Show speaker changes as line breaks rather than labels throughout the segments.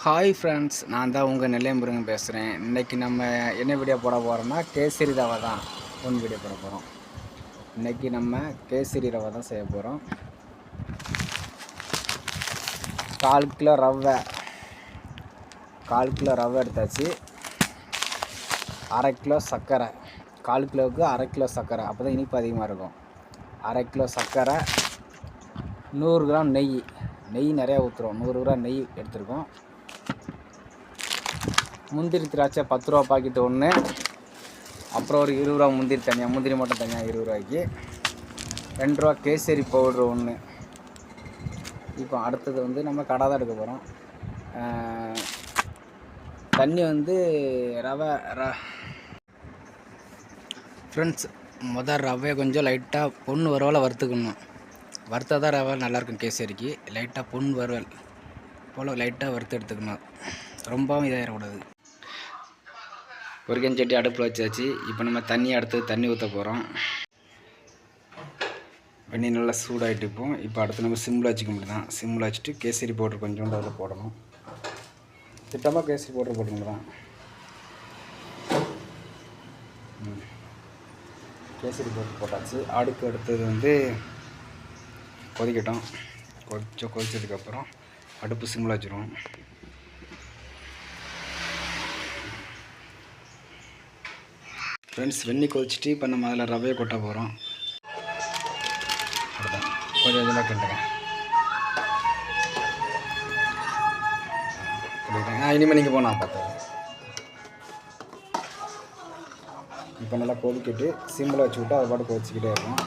Hi friends, நான் தான் உங்கள் நெல்லையம்புரங்க பேசுகிறேன். இன்றைக்கி நம்ம என்ன வீடியோ போட போகிறோம்னா கேசரி ரவை தான் வீடியோ போட போகிறோம். இன்றைக்கி நம்ம கேசரி ரவை தான் செய்ய போகிறோம். 1/4 கிலோ ரவை, 1/4 கிலோ ரவை எடுத்தாச்சு. 1/2 கிலோ சர்க்கரை, 1/4 கிலோவுக்கு 1/2 கிலோ சர்க்கரை, அப்போ தான் இனிப்பு அதிகமாக இருக்கும். 1/2 கிலோ சர்க்கரை, 100 கிராம் நெய் நிறையா ஊற்றுறோம். 100 கிராம் நெய் எடுத்துருக்கோம். முந்திரி திராட்சை 10 ரூபா பாக்கெட்டு ஒன்று, அப்புறம் ஒரு 20 ரூபா முந்திரி தனியாக, முந்திரி மட்டும் தனியாக 20 ரூபாய்க்கு. 2 ரூபா கேசரி பவுட்ரு ஒன்று. இப்போ அடுத்தது வந்து நம்ம கடை தான் எடுக்க போகிறோம். தண்ணி வந்து ஃப்ரெண்ட்ஸ், ரவையை கொஞ்சம் லைட்டாக பொண்ணு வறுவலை வறுத்துக்கணும். வறுத்தா தான் ரவை நல்லாயிருக்கும் கேசரிக்கு. லைட்டாக பொண்ணு வறுவல் போல் லைட்டாக வறுத்து எடுத்துக்கணும், ரொம்பவும் இதாகிடக்கூடாது. பொரிக்கஞ்சட்டி அடுப்பில் வச்சாச்சு. இப்போ நம்ம தண்ணி ஊற்ற போகிறோம். தண்ணி நல்லா சூடாகிட்டு இப்போ அடுத்து நம்ம சிம்மில் வச்சுக்க முடியும். சிம்மில் வச்சுட்டு கேசரி பவுடர் கொஞ்சோண்டு அதில் போடணும். திட்டமாக கேசரி பவுடர் போட்டுக்கலாம். கேசரி பவுடர் போட்டாச்சு. அடுத்தது வந்து கொதிக்கட்டும். கொதிச்சதுக்கப்புறம் அடுப்பு சிம்மில் வச்சுருவோம். ஃப்ரெண்ட்ஸ், வெந்நி கொதிச்சுட்டு இப்போ நம்ம அதில் ரவையை கொட்ட போகிறோம். கொஞ்சம் கொஞ்சமாக கிண்டுங்க. இனிமேல் நீங்கள் போனால் பார்த்தேன். இப்போ நல்லா கொதிக்கிட்டு சிம்மில் வச்சு விட்டு அதை பாட்டு கொதிச்சிக்கிட்டே இருக்கும்.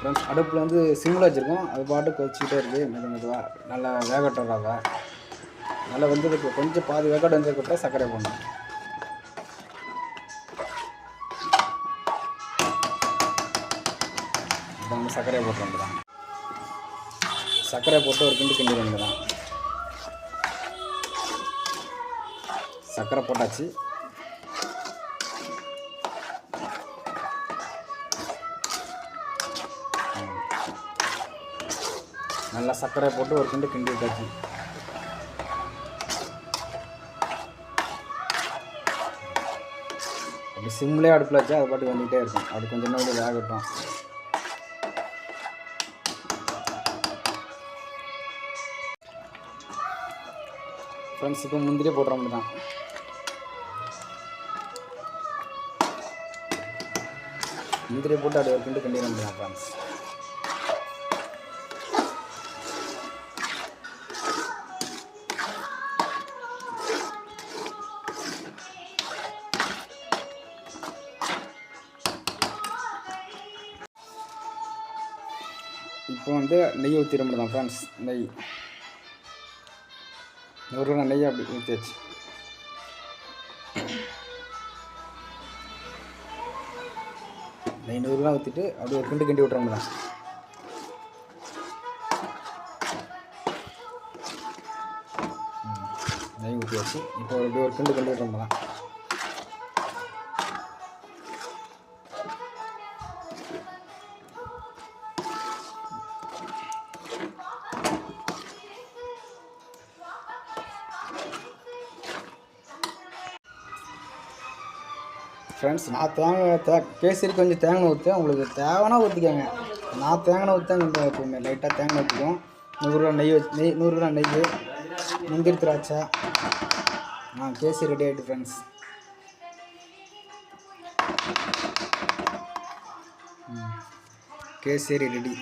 ஃப்ரெண்ட்ஸ், அடுப்பில் வந்து சிம்மில் வச்சுருக்கோம். அது பாட்டு கொதிச்சிக்கிட்டே இருக்குது. மெதுவாக நல்லா வேகட்டும். ரவை நல்லா வெந்ததுக்கு கொஞ்சம் பாதி வேகட்டும் வெந்ததுக்கப்புறம் சர்க்கரை போடணும். இப்போ நம்ம சர்க்கரையை போட்டு வந்துடலாம். சர்க்கரை போட்டு ஒரு கிண்டி வந்துடலாம். சர்க்கரை போட்டாச்சு. நல்லா சர்க்கரை போட்டு ஒரு கிண்டி வச்சாச்சு. அப்படி சிம்லேயே அடுப்பில் வச்சா அது பாட்டு வந்துகிட்டே இருக்கும். அது கொஞ்சம் நேரம் வேகட்டும். ஃப்ரெண்ட்ஸ், இப்போ முந்திரியே போடுற மாதிரி தான். முந்திரியை போட்டு அப்படியே ஒரு கிண்டி வந்துடலாம். ஃப்ரெண்ட்ஸ், இப்போ வந்து நெய் ஊற்றிட முடியும். ஃப்ரெண்ட்ஸ், நெய் 100 கிராம் நெய் அப்படி ஊற்றியாச்சு. நெய் 100 கிராம் ஊற்றிட்டு அப்படியே ஒரு கிண்டி விட்டுற முடியும். நெய் ஊற்றியாச்சு. இப்போ அப்படியே ஒரு கிண்டி விட்டுற முடியும். ஃப்ரெண்ட்ஸ், நான் கேசரி கொஞ்சம் தேங்காய் ஊற்றேன். உங்களுக்கு தேவைன்னா ஊற்றிக்கோங்க. நான் தேங்காய் ஊற்றேன். எப்பவுமே லைட்டாக தேங்காய் ஊற்றிக்குவோம். 100 கிராம் நெய் 100 கிராம் நெய், முந்திரி திராட்சை. கேசரி ரெடி ஆகிட்டு ஃப்ரெண்ட்ஸ். கேசரி ரெடி.